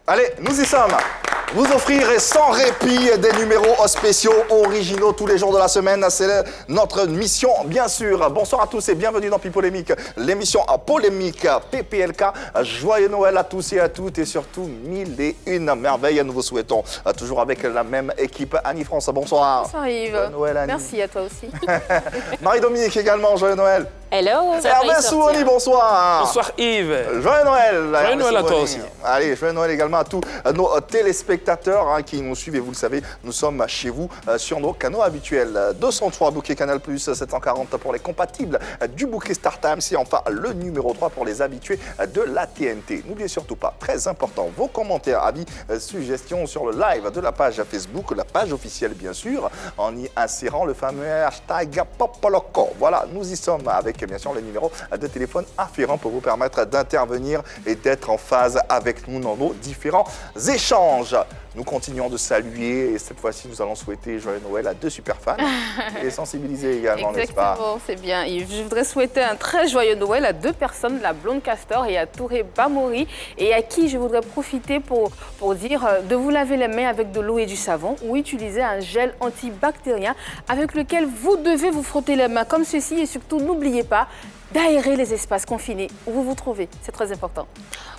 Allez, nous y sommes. Vous offrirez sans répit des numéros spéciaux originaux tous les jours de la semaine. C'est notre mission, bien sûr. Bonsoir à tous et bienvenue dans Pipolémique, l'émission polémique PPLK. Joyeux Noël à tous et à toutes et surtout 1001 merveilles. Nous vous souhaitons toujours avec la même équipe. Annie-France, bonsoir. Bonsoir Yves. Joyeux Noël, Annie. Merci à toi aussi. Marie-Dominique également, joyeux Noël. Hello, Hervé Souoni, bonsoir. Bonsoir Yves. Joyeux Noël. Joyeux Noël à toi aussi. Allez, joyeux Noël également à tous nos téléspectateurs qui nous suivent. Et vous le savez, nous sommes chez vous sur nos canaux habituels. 203 bouquets Canal+, 740 pour les compatibles du bouquet StarTimes. Et enfin, le numéro 3 pour les habitués de la TNT. N'oubliez surtout pas, très important, vos commentaires, avis, suggestions sur le live de la page Facebook, la page officielle bien sûr, en y insérant le fameux hashtag Popoloco. Voilà, nous y sommes avec bien sûr le numéro de téléphone afférent pour vous permettre d'intervenir et d'être en phase avec nous dans nos différents échanges. Nous continuons de saluer et cette fois-ci nous allons souhaiter joyeux Noël à deux super fans et sensibiliser également, n'est-ce pas? Exactement, c'est bien Yves. Je voudrais souhaiter un très joyeux Noël à deux personnes, la Blonde Castor et à Touré Bamori, et à qui je voudrais profiter pour dire de vous laver les mains avec de l'eau et du savon ou utiliser un gel antibactérien avec lequel vous devez vous frotter les mains comme ceci et surtout n'oubliez pas d'aérer les espaces confinés où vous vous trouvez. C'est très important.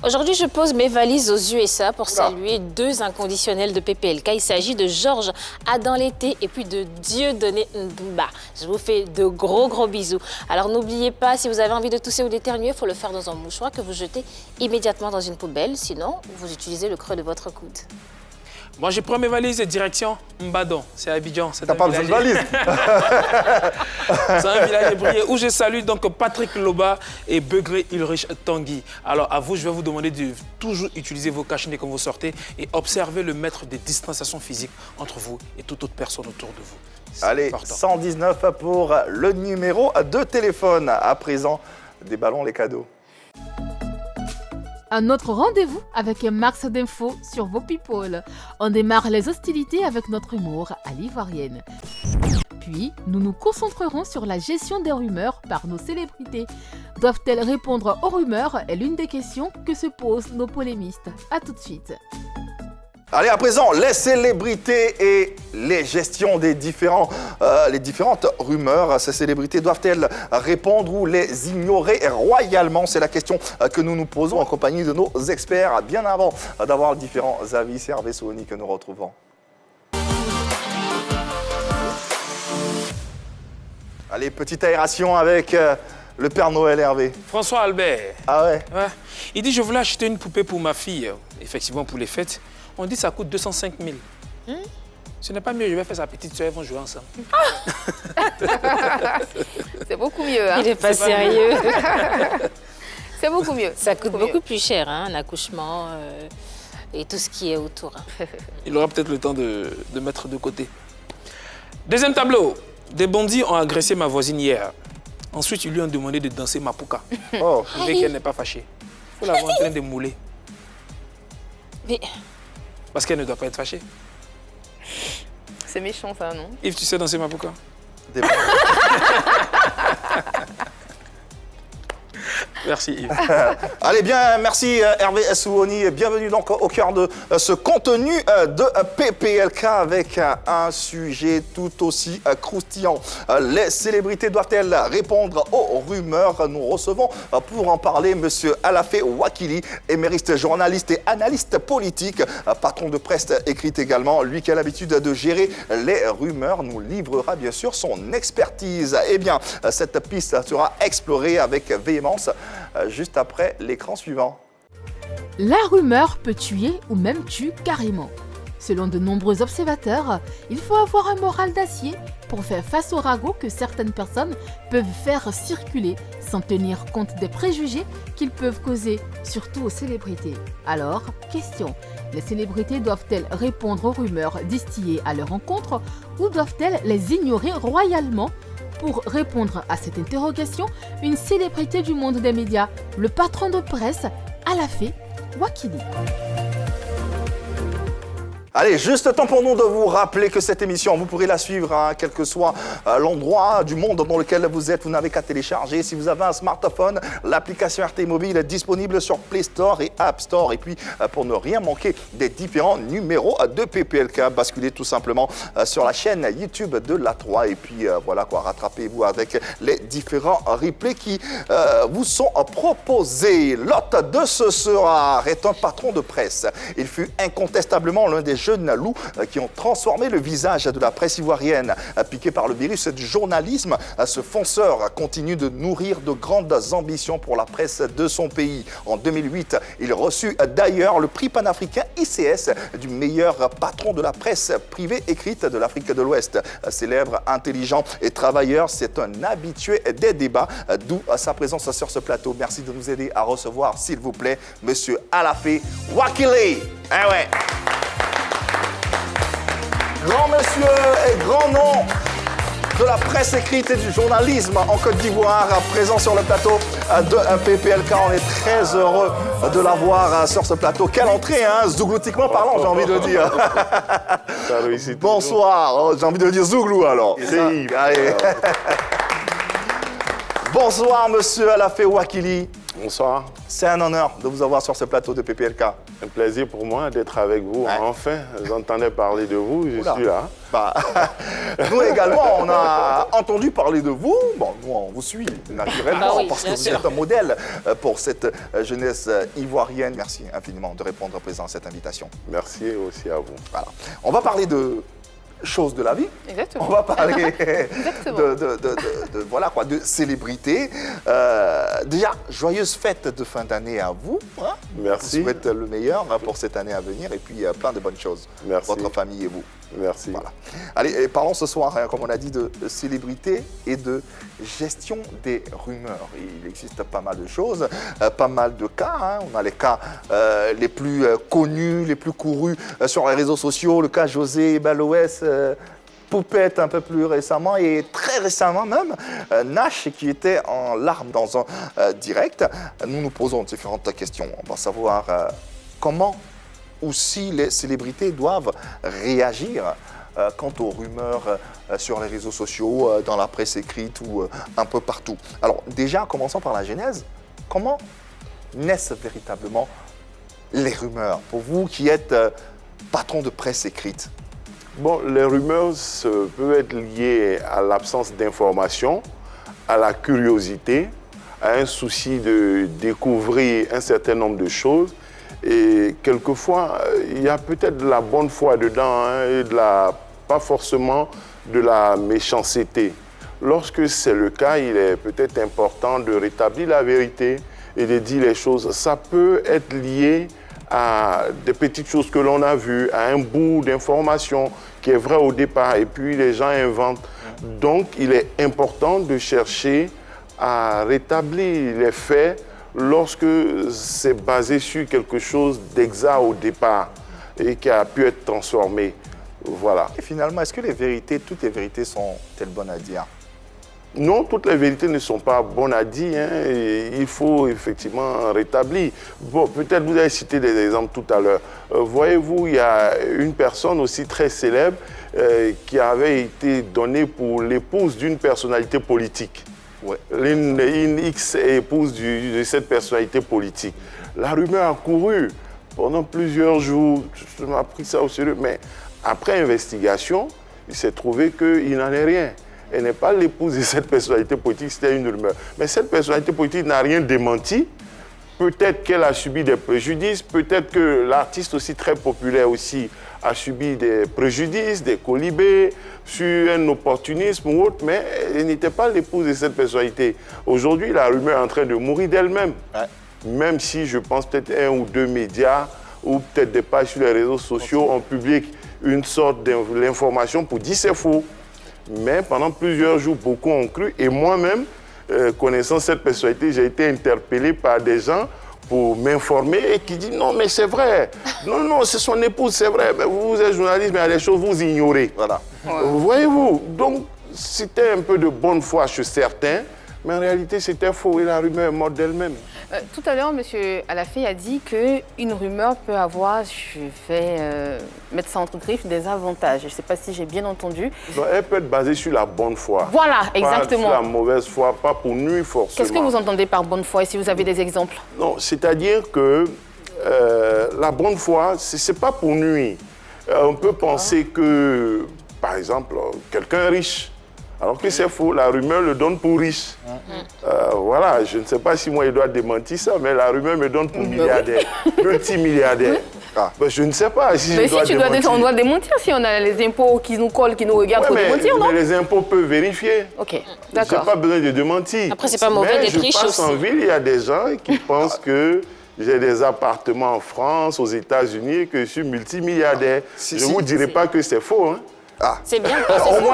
Aujourd'hui, je pose mes valises aux USA pour saluer deux inconditionnels de PPLK. Il s'agit de Georges Adam Lété et puis de Dieudonné Ndouba. Je vous fais de gros bisous. Alors n'oubliez pas, si vous avez envie de tousser ou d'éternuer, il faut le faire dans un mouchoir que vous jetez immédiatement dans une poubelle. Sinon, vous utilisez le creux de votre coude. Moi, je prends mes valises et direction Mbadon. C'est à Abidjan. T'as pas besoin de valise. C'est un village ébrié où je salue donc Patrick Loba et Begré Ulrich Tanguy. Alors, à vous, je vais vous demander de toujours utiliser vos cache-nez quand vous sortez et observer le mètre de distanciation physique entre vous et toute autre personne autour de vous. Allez, Important. 119 pour le numéro de téléphone. À présent, des ballons, les cadeaux. Un autre rendez-vous avec un max d'infos sur vos people. On démarre les hostilités avec notre humour à l'ivoirienne. Puis, nous nous concentrerons sur la gestion des rumeurs par nos célébrités. Doivent-elles répondre aux rumeurs est l'une des questions que se posent nos polémistes. A tout de suite. Allez, à présent, les célébrités et les gestions des différentes rumeurs. Ces célébrités doivent-elles répondre ou les ignorer royalement? C'est la question que nous nous posons en compagnie de nos experts. Bien avant d'avoir différents avis, c'est Hervé Souoni que nous retrouvons. Allez, petite aération avec le Père Noël, Hervé. François Albert. Ah ouais? Ouais. Il dit, je voulais acheter une poupée pour ma fille, effectivement pour les fêtes. On dit que ça coûte 205 000. Ce n'est pas mieux, je vais faire sa petite soeur, ils vont jouer ensemble. C'est beaucoup mieux. Hein? Il n'est pas sérieux. C'est beaucoup mieux. Ça coûte beaucoup plus cher, hein, un accouchement et tout ce qui est autour. Hein. Il aura peut-être le temps de mettre de côté. Deuxième tableau. Des bandits ont agressé ma voisine hier. Ensuite, ils lui ont demandé de danser Mapuka. Oh. Vous voyez qu'elle n'est pas fâchée. Il faut la voir en train de mouler. Mais Parce qu'elle ne doit pas être fâchée. C'est méchant ça, non? Yves, tu sais danser Mapuka? Merci Yves. Allez bien, merci Hervé Souoni. Bienvenue donc au cœur de ce contenu de PPLK avec un sujet tout aussi croustillant. Les célébrités doivent-elles répondre aux rumeurs? Nous recevons pour en parler Monsieur Alafé Wakili, émérite journaliste et analyste politique, patron de presse écrite également. Lui qui a l'habitude de gérer les rumeurs nous livrera bien sûr son expertise. Eh bien, cette piste sera explorée avec véhémence juste après l'écran suivant. La rumeur peut tuer ou même tue carrément. Selon de nombreux observateurs, il faut avoir un moral d'acier pour faire face aux ragots que certaines personnes peuvent faire circuler sans tenir compte des préjugés qu'ils peuvent causer, surtout aux célébrités. Alors, question, les célébrités doivent-elles répondre aux rumeurs distillées à leur encontre ou doivent-elles les ignorer royalement? Pour répondre à cette interrogation, une célébrité du monde des médias, le patron de presse, Alafé Wakili. Allez, juste temps pour nous de vous rappeler que cette émission, vous pourrez la suivre, hein, quel que soit l'endroit du monde dans lequel vous êtes. Vous n'avez qu'à télécharger. Si vous avez un smartphone, l'application RT Mobile est disponible sur Play Store et App Store. Et puis, pour ne rien manquer des différents numéros de PPLK, basculez tout simplement sur la chaîne YouTube de La 3. Et puis, voilà quoi, rattrapez-vous avec les différents replays qui vous sont proposés. L'hôte de ce soir est un patron de presse. Il fut incontestablement l'un des jeunes loups qui ont transformé le visage de la presse ivoirienne. Piqué par le virus du journalisme, ce fonceur continue de nourrir de grandes ambitions pour la presse de son pays. En 2008, il reçut d'ailleurs le prix panafricain ICS du meilleur patron de la presse privée écrite de l'Afrique de l'Ouest. Célèbre, intelligent et travailleur, c'est un habitué des débats, d'où sa présence sur ce plateau. Merci de nous aider à recevoir, s'il vous plaît, Monsieur Alafé Ouakili. Eh ouais. Grand monsieur et grand nom de la presse écrite et du journalisme en Côte d'Ivoire, présent sur le plateau de PPLK. On est très heureux de l'avoir sur ce plateau. Quelle entrée, hein, zougloutiquement parlant, j'ai envie de dire. Ça réussit. Bonsoir, oh, j'ai envie de dire zouglou alors. Allez. Bonsoir, monsieur Alafé Ouakili. Bonsoir. C'est un honneur de vous avoir sur ce plateau de PPLK. Un plaisir pour moi d'être avec vous. Ouais. Enfin, j'entendais parler de vous, je suis là. Bah, nous également, on a entendu parler de vous. Bon, nous, on vous suit naturellement parce que vous êtes un modèle pour cette jeunesse ivoirienne. Merci infiniment de répondre présent à cette invitation. Merci aussi à vous. Voilà. On va parler de choses de la vie. Exactement. On va parler voilà quoi, de célébrités. Déjà, joyeuses fêtes de fin d'année à vous. Hein. Merci. Je vous souhaite le meilleur pour cette année à venir et puis plein de bonnes choses. Merci. Votre famille et vous. Merci. Voilà. Allez, et parlons ce soir, hein, comme on a dit, de célébrités et de gestion des rumeurs. Il existe pas mal de choses, pas mal de cas. Hein. On a les cas les plus connus, les plus courus sur les réseaux sociaux. Le cas José Baloès, Poupette un peu plus récemment et très récemment même, Nash qui était en larmes dans un direct. Nous nous posons différentes questions. On va savoir comment ou si les célébrités doivent réagir quant aux rumeurs sur les réseaux sociaux, dans la presse écrite ou un peu partout. Alors déjà, commençons par la genèse. Comment naissent véritablement les rumeurs? Pour vous qui êtes patron de presse écrite. Bon, les rumeurs peuvent être liées à l'absence d'information, à la curiosité, à un souci de découvrir un certain nombre de choses. Et quelquefois, il y a peut-être de la bonne foi dedans, hein, et pas forcément de la méchanceté. Lorsque c'est le cas, il est peut-être important de rétablir la vérité et de dire les choses. Ça peut être lié à des petites choses que l'on a vues, à un bout d'information qui est vrai au départ, et puis les gens inventent. Donc, il est important de chercher à rétablir les faits lorsque c'est basé sur quelque chose d'exact au départ et qui a pu être transformé. Voilà. Et finalement, est-ce que toutes les vérités sont-elles bonnes à dire? Non, toutes les vérités ne sont pas bonnes à dire. Hein, et il faut effectivement rétablir. Bon, peut-être vous avez cité des exemples tout à l'heure. Voyez-vous, il y a une personne aussi très célèbre qui avait été donnée pour l'épouse d'une personnalité politique. Ouais. Une ex-épouse de cette personnalité politique. La rumeur a couru pendant plusieurs jours. Je m'ai pris ça au sérieux. Mais après investigation, il s'est trouvé qu'il n'en est rien. Elle n'est pas l'épouse de cette personnalité politique, c'était une rumeur. Mais cette personnalité politique n'a rien démenti. Peut-être qu'elle a subi des préjudices, peut-être que l'artiste aussi très populaire aussi a subi des préjudices, des colibés, sur un opportunisme ou autre, mais elle n'était pas l'épouse de cette personnalité. Aujourd'hui, la rumeur est en train de mourir d'elle-même. Ouais. Même si je pense peut-être un ou deux médias ou peut-être des pages sur les réseaux sociaux ont publié une sorte d'information pour dire c'est faux. Mais pendant plusieurs jours, beaucoup ont cru. Et moi-même, connaissant cette personnalité, j'ai été interpellé par des gens pour m'informer et qui disent non, mais c'est vrai. Non, non, c'est son épouse, c'est vrai. Mais vous êtes journaliste, mais il y a des choses vous ignorez. Voilà. Ouais. Voyez-vous, donc c'était un peu de bonne foi chez certains, mais en réalité, c'était faux et la rumeur est morte d'elle-même. Tout à l'heure, M. Alafé a dit qu'une rumeur peut avoir, je vais mettre ça entre griffes, des avantages. Je ne sais pas si j'ai bien entendu. Donc, elle peut être basée sur la bonne foi. Voilà, exactement. Pas sur la mauvaise foi, pas pour nuire forcément. Qu'est-ce que vous entendez par bonne foi et si vous avez des exemples? Non, c'est-à-dire que la bonne foi, ce n'est pas pour nuire. On peut penser que, par exemple, quelqu'un est riche, alors que c'est faux, la rumeur le donne pour riche. Voilà, je ne sais pas si moi il doit démentir ça, mais la rumeur me donne pour milliardaire, multimilliardaire. Ben, je ne sais pas si mais je dois démentir. On doit démentir si on a les impôts qui nous collent, qui nous regardent, pour démentir, non? Mais les impôts peuvent vérifier. Ok, d'accord. Je n'ai pas besoin de démentir. Après, c'est pas mauvais d'être riche aussi. Je passe en ville, il y a des gens qui pensent que j'ai des appartements en France, aux États-Unis, que je suis multimilliardaire. Je ne vous dirai pas que c'est faux. Hein. Ah. C'est bien.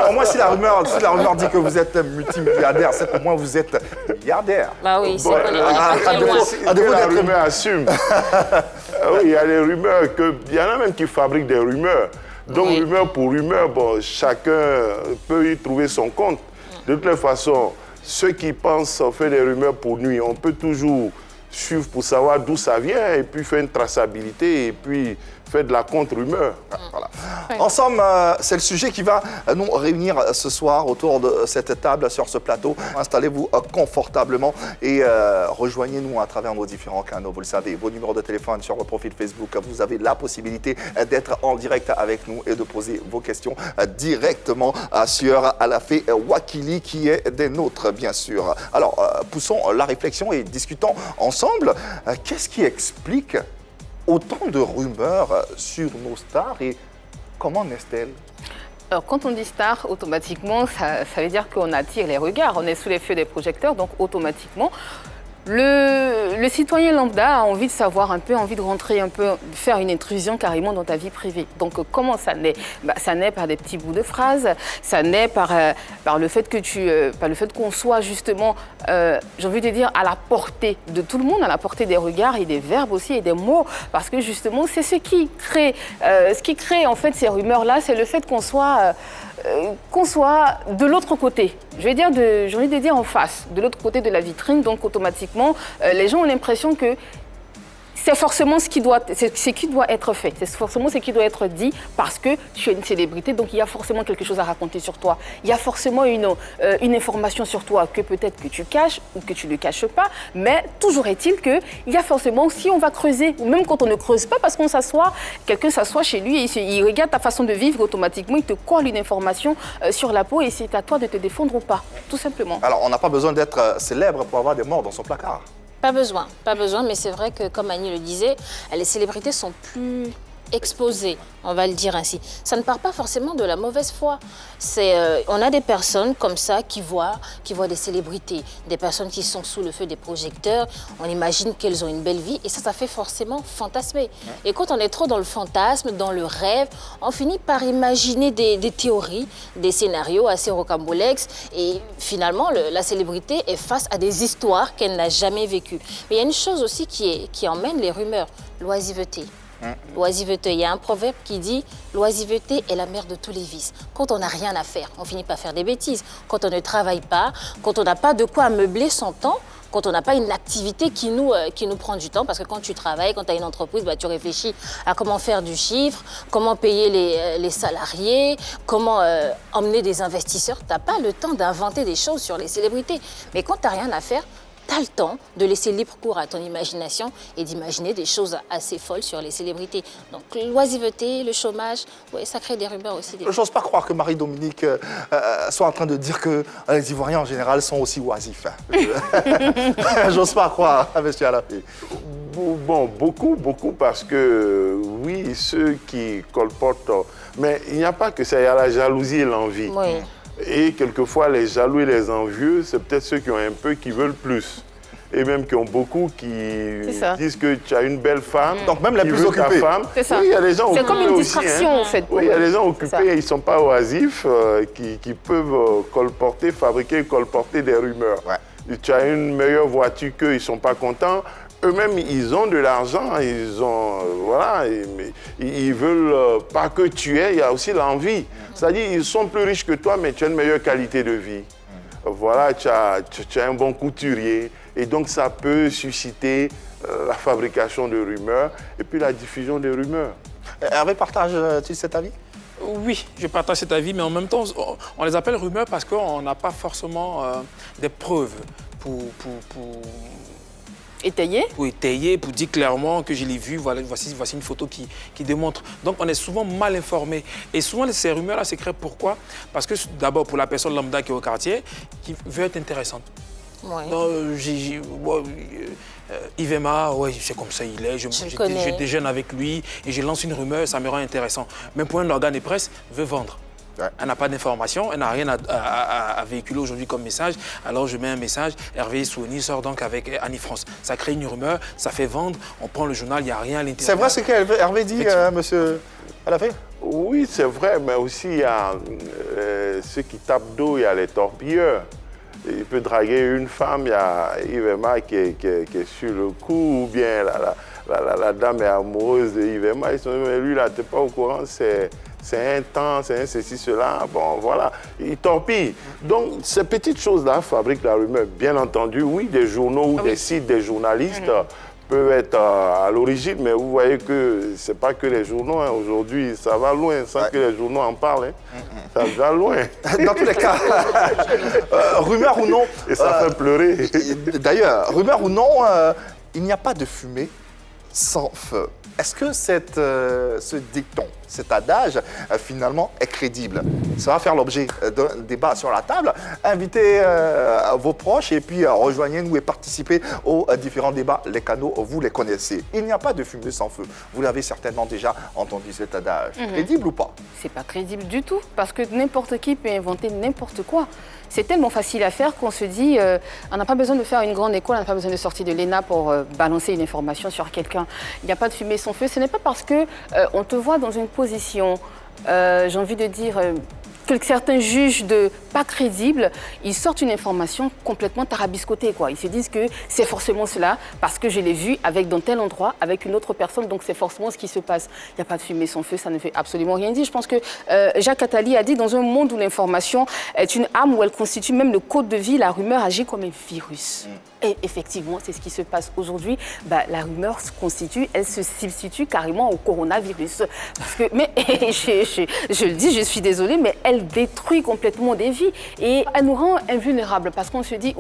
Au moins, si la rumeur dit que vous êtes multimilliardaire, c'est qu'au moins vous êtes milliardaire. Bah oui, c'est Bon, qu'on est pas très loin. La rumeur assume. Oui, il y a les rumeurs, il y en a même qui fabriquent des rumeurs. Donc, Oui. rumeur pour rumeur, bon, chacun peut y trouver son compte. De toute façon, ceux qui pensent faire des rumeurs pour nuire, on peut toujours suivre pour savoir d'où ça vient et puis faire une traçabilité et puis faire de la contre-rumeur. Voilà. En somme, c'est le sujet qui va nous réunir ce soir autour de cette table, sur ce plateau. Installez-vous confortablement et rejoignez-nous à travers nos différents canaux. Vous le savez, vos numéros de téléphone sur le profil Facebook. Vous avez la possibilité d'être en direct avec nous et de poser vos questions directement sur Alafé Wakili, qui est des nôtres, bien sûr. Alors, poussons la réflexion et discutons ensemble. Qu'est-ce qui explique autant de rumeurs sur nos stars et comment naissent-elles? Alors, quand on dit star, automatiquement, ça veut dire qu'on attire les regards. On est sous les feux des projecteurs, donc automatiquement, le citoyen lambda a envie de savoir un peu, envie de rentrer un peu, faire une intrusion carrément dans ta vie privée. Donc, comment ça naît? Ça naît par des petits bouts de phrases, ça naît par le fait que par le fait qu'on soit justement, j'ai envie de dire, à la portée de tout le monde, à la portée des regards et des verbes aussi et des mots, parce que justement, c'est ce qui crée en fait ces rumeurs-là, c'est le fait qu'on soit de l'autre côté. J'ai envie de dire en face, de l'autre côté de la vitrine, donc automatiquement, les gens ont l'impression que c'est forcément ce qui doit être fait, c'est forcément ce qui doit être dit parce que tu es une célébrité, donc il y a forcément quelque chose à raconter sur toi. Il y a forcément une information sur toi que peut-être que tu caches ou que tu ne caches pas, mais toujours est-il qu'il y a forcément, si on va creuser, ou même quand on ne creuse pas, parce qu'on s'assoit, quelqu'un s'assoit chez lui et il regarde ta façon de vivre, automatiquement il te colle une information sur la peau et c'est à toi de te défendre ou pas, tout simplement. Alors, on n'a pas besoin d'être célèbre pour avoir des morts dans son placard. Pas besoin, mais c'est vrai que, comme Annie le disait, les célébrités sont plus exposées, on va le dire ainsi. Ça ne part pas forcément de la mauvaise foi. On a des personnes comme ça qui voient des célébrités, des personnes qui sont sous le feu des projecteurs, on imagine qu'elles ont une belle vie et ça fait forcément fantasmer. Et quand on est trop dans le fantasme, dans le rêve, on finit par imaginer des théories, des scénarios assez rocambolesques et finalement la célébrité est face à des histoires qu'elle n'a jamais vécues. Mais il y a une chose aussi qui emmène les rumeurs, l'oisiveté. L'oisiveté, il y a un proverbe qui dit « l'oisiveté est la mère de tous les vices ». Quand on n'a rien à faire, on finit par faire des bêtises. Quand on ne travaille pas, quand on n'a pas de quoi meubler son temps, quand on n'a pas une activité qui nous prend du temps, parce que quand tu travailles, quand tu as une entreprise, tu réfléchis à comment faire du chiffre, comment payer les salariés, comment emmener des investisseurs. Tu n'as pas le temps d'inventer des choses sur les célébrités. Mais quand tu n'as rien à faire, tu as le temps de laisser libre cours à ton imagination et d'imaginer des choses assez folles sur les célébrités. Donc l'oisiveté, le chômage, ouais, ça crée des rumeurs aussi. Je n'ose pas croire que Marie-Dominique soit en train de dire que les Ivoiriens en général sont aussi oisifs. J'ose pas croire, monsieur Alafé. Bon, beaucoup parce que, oui, ceux qui colportent, mais il n'y a pas que ça, il y a la jalousie et l'envie. Oui. Et quelquefois, les jaloux et les envieux, c'est peut-être ceux qui ont un peu, qui veulent plus. Et même qui ont beaucoup qui disent que tu as une belle femme. Donc même les qui plus veut occupés. Ta femme. C'est ça. Oui, il y a des gens occupés. C'est comme une aussi, distraction en fait. Oui, il y a des gens occupés, ils ne sont pas oisifs, qui peuvent fabriquer, colporter des rumeurs. Ouais. Tu as une meilleure voiture qu'eux, ils ne sont pas contents. Eux-mêmes, ils ont de l'argent, voilà, mais ils veulent pas que tu aies, il y a aussi l'envie. C'est-à-dire, ils sont plus riches que toi, mais tu as une meilleure qualité de vie. Voilà, tu as un bon couturier, Et donc, ça peut susciter la fabrication de rumeurs et puis la diffusion des rumeurs. Hervé, partage-t-il cet avis? Oui, je partage cet avis, mais en même temps, on les appelle rumeurs parce qu'on n'a pas forcément des preuves pour Étayé? étayer, pour dire clairement que je l'ai vu, voilà, voici une photo qui démontre. Donc on est souvent mal informé. Et souvent ces rumeurs-là se créent pourquoi? Parce que d'abord pour la personne lambda qui est au quartier, qui veut être intéressante. Ouais. Yves Emma, ouais, c'est comme ça il est, je déjeune avec lui et je lance une rumeur, ça me rend intéressant. Même pour un organe de presse, veut vendre. Ouais. Elle n'a pas d'information, elle n'a rien à véhiculer aujourd'hui comme message. Alors je mets un message, Hervé Souni sort donc avec Annie France. Ça crée une rumeur, ça fait vendre, on prend le journal, il n'y a rien à l'intérieur. C'est vrai ce qu'Hervé dit, monsieur Alafé? Oui, c'est vrai, mais aussi il y a ceux qui tapent d'eau, il y a les torpilleurs. Il peut draguer une femme, il y a Yves Emma qui est sur le coup, ou bien la dame est amoureuse de Yves Emma. Ils sont dit, mais lui là, t'es pas au courant, c'est un temps, c'est un ceci, cela. Bon, voilà, il torpille. Donc, ces petites choses-là fabriquent la rumeur. Bien entendu, oui, des journaux ou des sites, des journalistes peuvent être à l'origine, mais vous voyez que c'est pas que les journaux. Hein. Aujourd'hui, ça va loin, sans que les journaux en parlent. Hein. Ça va loin. Dans tous les cas, rumeur ou non... Et ça fait pleurer. D'ailleurs, rumeur ou non, il n'y a pas de fumée sans feu. Est-ce que ce dicton, cet adage, finalement, est crédible? Ça va faire l'objet d'un débat sur la table. Invitez vos proches et puis rejoignez-nous et participez aux différents débats. Les canaux, vous les connaissez. Il n'y a pas de fumée sans feu. Vous l'avez certainement déjà entendu, cet adage. Crédible ou pas? C'est pas crédible du tout, parce que n'importe qui peut inventer n'importe quoi. C'est tellement facile à faire qu'on se dit, on n'a pas besoin de faire une grande école, on n'a pas besoin de sortir de l'ENA pour balancer une information sur quelqu'un. Il n'y a pas de fumée sans feu. Ce n'est pas parce que on te voit dans une position, j'ai envie de dire, que certains jugent de pas crédible, ils sortent une information complètement tarabiscotée, quoi. Ils se disent que c'est forcément cela parce que je l'ai vu avec dans tel endroit, avec une autre personne, donc c'est forcément ce qui se passe. Il n'y a pas de fumée sans feu, ça ne fait absolument rien dire. Je pense que Jacques Attali a dit, dans un monde où l'information est une arme, où elle constitue même le code de vie, la rumeur agit comme un virus. Et effectivement, c'est ce qui se passe aujourd'hui. La rumeur se constitue, elle se substitue carrément au coronavirus. Parce que, mais je le dis, je suis désolée, mais elle détruit complètement des vies et elle nous rend invulnérables parce qu'on se dit,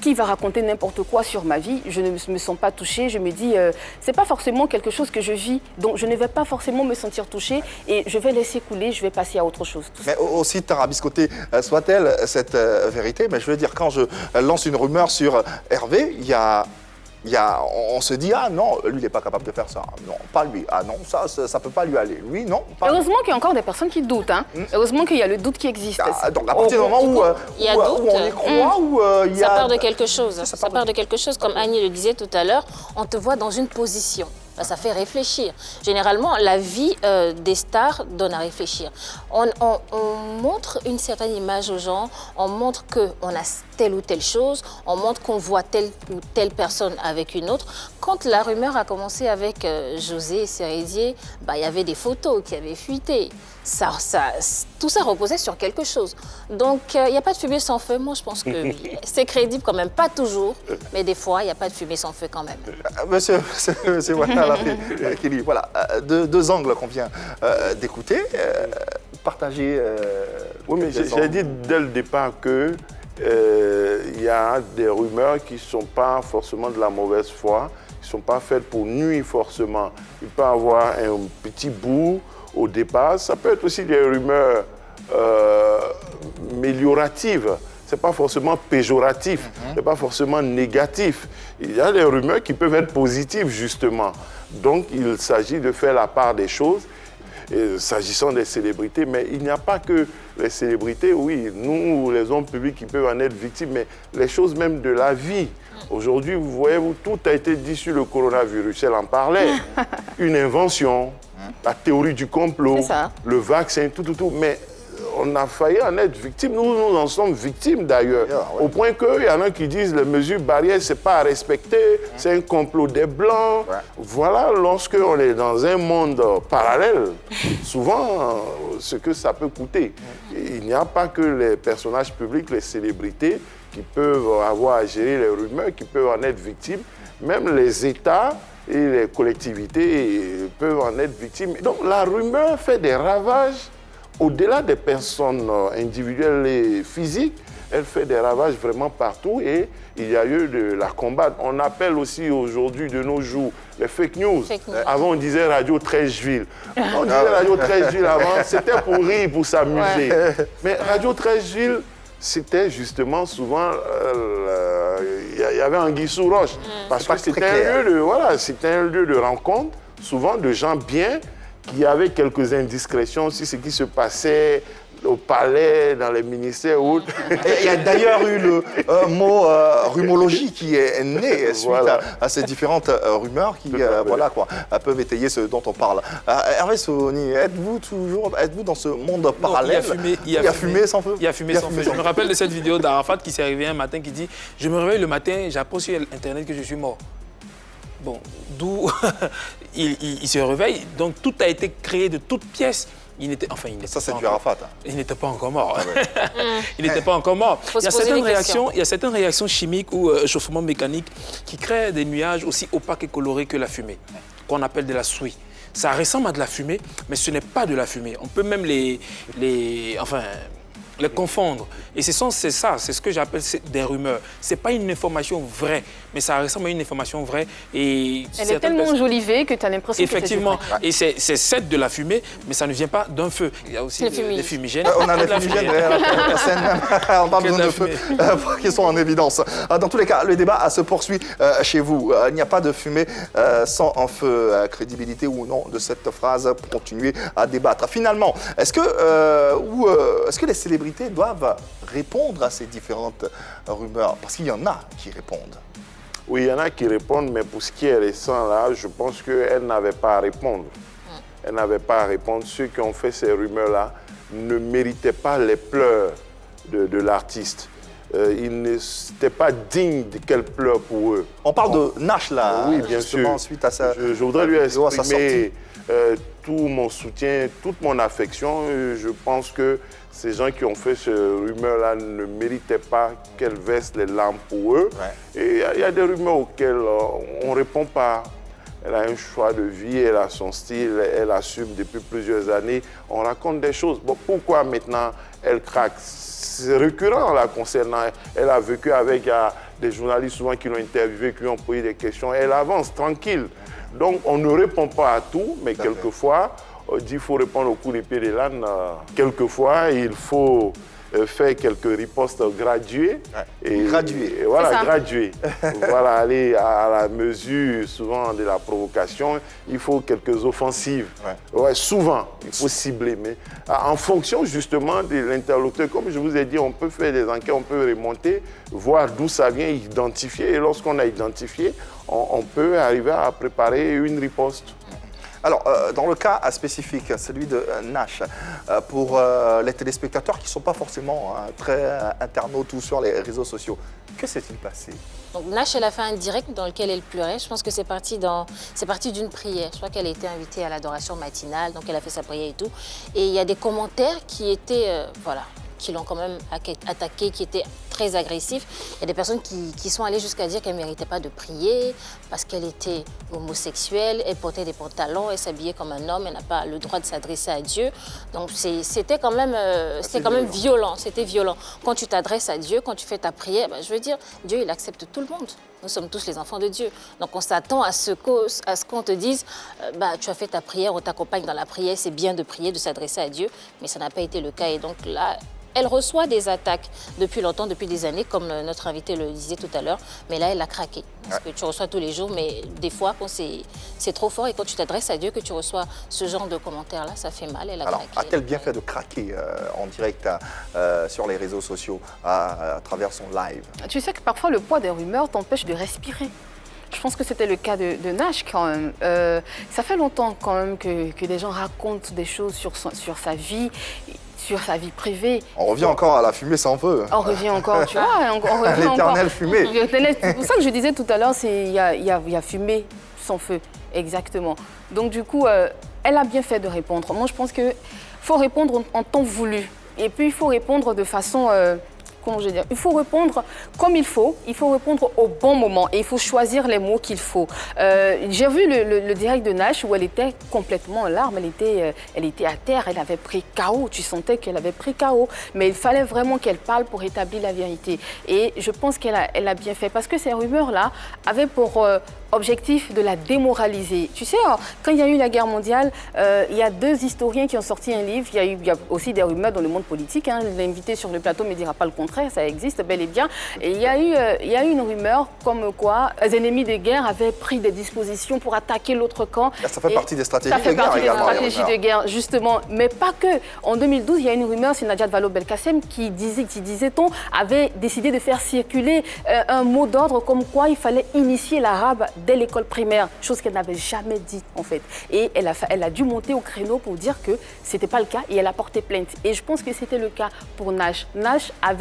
qui va raconter n'importe quoi sur ma vie? Je ne me sens pas touchée, je me dis, c'est pas forcément quelque chose que je vis, donc je ne vais pas forcément me sentir touchée et je vais laisser couler, je vais passer à autre chose. Mais aussi tarabiscotée soit-elle, cette vérité, mais je veux dire, quand je lance une rumeur sur Hervé, on se dit, ah non, lui, il n'est pas capable de faire ça. Non, pas lui. Ah non, ça ne peut pas lui aller. Lui, non, pas heureusement qu'il y a encore des personnes qui doutent. Hein. Heureusement qu'il y a le doute qui existe. Donc, à partir du moment où on y croit, où il y a... Ça part de quelque chose. Ça part de quelque chose. Comme Annie le disait tout à l'heure, on te voit dans une position. Ça fait réfléchir. Généralement, la vie des stars donne à réfléchir. On montre une certaine image aux gens, on montre qu'on a telle ou telle chose, on montre qu'on voit telle ou telle personne avec une autre. Quand la rumeur a commencé avec José Cerisier, il y avait des photos qui avaient fuité. Tout ça reposait sur quelque chose. Donc, il n'y a pas de fumée sans feu. Moi, je pense que c'est crédible quand même. Pas toujours, mais des fois, il n'y a pas de fumée sans feu quand même. Monsieur Kili, voilà, deux angles qu'on vient d'écouter. Partagez... oui, mais j'ai dit dès le départ que il y a des rumeurs qui ne sont pas forcément de la mauvaise foi, qui ne sont pas faites pour nuire forcément. Il peut y avoir un petit bout au départ. Ça peut être aussi des rumeurs amélioratives. Ce n'est pas forcément péjoratif, ce n'est pas forcément négatif. Il y a des rumeurs qui peuvent être positives, justement. Donc, il s'agit de faire la part des choses. S'agissant des célébrités, mais il n'y a pas que les célébrités, oui, nous, les hommes publics, qui peuvent en être victimes, mais les choses même de la vie. Aujourd'hui, vous voyez, tout a été dit sur le coronavirus, elle en parlait. Une invention, la théorie du complot, le vaccin, tout, mais on a failli en être victime. Nous en sommes victimes d'ailleurs. Au point qu'il y en a qui disent les mesures barrières, ce n'est pas à respecter, c'est un complot des Blancs. Voilà, lorsqu'on est dans un monde parallèle, souvent, ce que ça peut coûter. Il n'y a pas que les personnages publics, les célébrités, qui peuvent avoir à gérer les rumeurs, qui peuvent en être victimes. Même les États et les collectivités peuvent en être victimes. Donc la rumeur fait des ravages au-delà des personnes individuelles et physiques. Elle fait des ravages vraiment partout et il y a eu de la combattre. On appelle aussi aujourd'hui, de nos jours, les fake news. Avant, on disait Radio 13 villes. On disait Radio 13 villes avant, c'était pour rire, pour s'amuser. Ouais. Mais Radio 13 villes, c'était justement souvent, il y avait Anguille sous roche. Parce que c'était un lieu de rencontre, souvent de gens bien, qui avaient quelques indiscrétions aussi, ce qui se passait au palais, dans les ministères ou autres. Il y a d'ailleurs eu le mot rumologie qui est né suite à ces différentes rumeurs qui peuvent étayer ce dont on parle. Hervé Soni, êtes-vous dans ce monde parallèle? Il y a fumé sans feu. Il y a fumé sans feu. Je me rappelle de cette vidéo d'Arafat qui s'est réveillé un matin qui dit « Je me réveille le matin, j'apprends sur Internet que je suis mort ». Bon, d'où il se réveille. Donc tout a été créé de toutes pièces. Ça, c'est du Arafat. Il n'était pas encore mort. Il n'était pas encore mort. Il y a certaines réactions chimiques ou chauffement mécanique qui créent des nuages aussi opaques et colorés que la fumée, qu'on appelle de la souille. Ça ressemble à de la fumée, mais ce n'est pas de la fumée. On peut même les confondre. Et c'est ce que j'appelle des rumeurs. Ce n'est pas une information vraie, mais ça ressemble à une information vraie. Et elle est tellement enjolivée que tu as l'impression que c'est effectivement. Et c'est de la fumée, mais ça ne vient pas d'un feu. Il y a aussi des fumigènes. On a des fumigènes, on parle de feu qui sont en évidence. Dans tous les cas, le débat se poursuit chez vous. Il n'y a pas de fumée sans un feu. Crédibilité ou non de cette phrase pour continuer à débattre. Finalement, est-ce que les célébrités doivent répondre à ces différentes rumeurs? Parce qu'il y en a qui répondent. Oui, il y en a qui répondent, mais pour ce qui est récent, là, je pense qu'elles n'avaient pas à répondre. Elles n'avaient pas à répondre. Ceux qui ont fait ces rumeurs-là ne méritaient pas les pleurs de l'artiste. Il n'était pas digne qu'elle pleure pour eux. On parle de Nash, là, oui, bien sûr. Suite à ça. Je voudrais lui exprimer tout mon soutien, toute mon affection. Je pense que ces gens qui ont fait ce rumeur-là ne méritaient pas qu'elle verse les larmes pour eux. Ouais. Et il y a des rumeurs auxquelles on ne répond pas. Elle a un choix de vie, elle a son style, elle assume depuis plusieurs années. On raconte des choses. Bon, pourquoi maintenant elle craque? C'est récurrent là concernant. Elle a vécu avec des journalistes souvent qui l'ont interviewée, qui lui ont posé des questions. Elle avance tranquille. Donc on ne répond pas à tout, mais quelquefois, il faut répondre au coup d'épée de l'âne. Quelquefois, il faut faire quelques ripostes graduées. Ouais. Graduées. Voilà, graduées. Voilà, aller à la mesure souvent de la provocation. Il faut quelques offensives. Ouais, souvent, il faut cibler. Mais en fonction justement de l'interlocuteur, comme je vous ai dit, on peut faire des enquêtes, on peut remonter, voir d'où ça vient, identifier. Et lorsqu'on a identifié, on peut arriver à préparer une riposte. Alors, dans le cas spécifique, celui de Nash, pour les téléspectateurs qui ne sont pas forcément très internautes ou sur les réseaux sociaux, que s'est-il passé? Donc Nash, elle a fait un direct dans lequel elle pleurait. Je pense que c'est parti d'une prière. Je crois qu'elle a été invitée à l'adoration matinale, donc elle a fait sa prière et tout. Et il y a des commentaires qui étaient, qui l'ont quand même attaquée, qui étaient très agressifs. Il y a des personnes qui sont allées jusqu'à dire qu'elle ne méritait pas de prier parce qu'elle était homosexuelle, elle portait des pantalons, elle s'habillait comme un homme, elle n'a pas le droit de s'adresser à Dieu. Donc c'était quand même, violent, c'était violent. Quand tu t'adresses à Dieu, quand tu fais ta prière, je veux dire, Dieu, il accepte tout le monde. Nous sommes tous les enfants de Dieu. Donc on s'attend à ce qu'on te dise, tu as fait ta prière, on t'accompagne dans la prière, c'est bien de prier, de s'adresser à Dieu, mais ça n'a pas été le cas. Et donc là, elle reçoit des attaques depuis longtemps, depuis des années, comme notre invité le disait tout à l'heure. Mais là, elle a craqué. Parce que tu reçois tous les jours, mais des fois, quand c'est trop fort et quand tu t'adresses à Dieu, que tu reçois ce genre de commentaires-là, ça fait mal. Elle a craqué. A-t-elle bien fait de craquer en direct sur les réseaux sociaux à travers son live? Tu sais que parfois, le poids des rumeurs t'empêche de respirer. Je pense que c'était le cas de Nash quand même. Ça fait longtemps quand même que des gens racontent des choses sur sa vie, sur sa vie privée. On revient encore à la fumée sans feu. On revient encore, tu vois. On revient l'éternelle fumée. C'est pour ça que je disais tout à l'heure, il y a fumée sans feu, exactement. Donc du coup, elle a bien fait de répondre. Moi, je pense qu'il faut répondre en temps voulu. Et puis, il faut répondre de façon comment je veux dire, il faut répondre comme il faut répondre au bon moment et il faut choisir les mots qu'il faut. J'ai vu le direct de Nash où elle était complètement en larmes, elle était à terre, elle avait pris KO, tu sentais qu'elle avait pris KO, mais il fallait vraiment qu'elle parle pour établir la vérité. Et je pense qu'elle a bien fait parce que ces rumeurs-là avaient pour objectif de la démoraliser. Tu sais, quand il y a eu la guerre mondiale, il y a 2 historiens qui ont sorti un livre. Il y a aussi des rumeurs dans le monde politique. Hein. L'invité sur le plateau ne me dira pas le contraire, ça existe bel et bien. Et il y a eu une rumeur comme quoi les ennemis de guerre avaient pris des dispositions pour attaquer l'autre camp. Ça fait partie des stratégies de guerre Ça fait partie des également. stratégies de guerre, justement. Mais pas que. En 2012, il y a une rumeur, c'est Najat Vallaud-Belkacem qui disait-on, avait décidé de faire circuler un mot d'ordre comme quoi il fallait initier l'arabe dès l'école primaire, chose qu'elle n'avait jamais dit en fait. Et elle a dû monter au créneau pour dire que ce n'était pas le cas et elle a porté plainte. Et je pense que c'était le cas pour Nash. Nash a